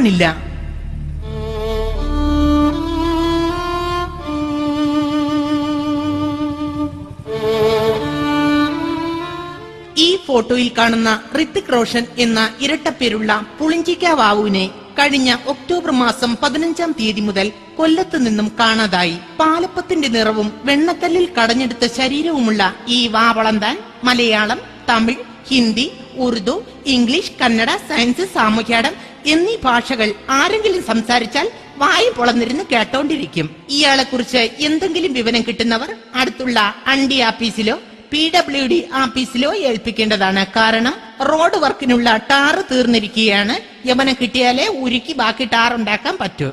കാണാനില്ല. ഈ ഫോട്ടോയിൽ കാണുന്ന ഋത്തിക് റോഷൻ എന്ന ഇരട്ടപ്പേരുള്ള പുളിഞ്ചിക്ക വാവുവിനെ കഴിഞ്ഞ ഒക്ടോബർ മാസം 15-ാം തീയതി മുതൽ കൊല്ലത്ത് നിന്നും കാണാതായി. പാലപ്പത്തിന്റെ നിറവും വെണ്ണക്കല്ലിൽ കടഞ്ഞെടുത്ത ശരീരവുമുള്ള ഈ വാവളന്താൻ മലയാളം, തമിഴ്, ഹിന്ദി, ഉറുദു, ഇംഗ്ലീഷ്, കന്നഡ, സയൻസ്, സാമൂഹ്യാടം എന്നീ ഭാഷകൾ ആരെങ്കിലും സംസാരിച്ചാൽ വായും പൊളന്നിരുന്ന് കേട്ടോണ്ടിരിക്കും. ഇയാളെ കുറിച്ച് എന്തെങ്കിലും വിവരം കിട്ടുന്നവർ അടുത്തുള്ള അണ്ടി ആഫീസിലോ PWD ആഫീസിലോ ഏൽപ്പിക്കേണ്ടതാണ്. കാരണം റോഡ് വർക്കിനുള്ള ടാറ് തീർന്നിരിക്കുകയാണ്. യവനെ കിട്ടിയാലേ ഉരുക്കി ബാക്കി ടാറുണ്ടാക്കാൻ പറ്റൂ.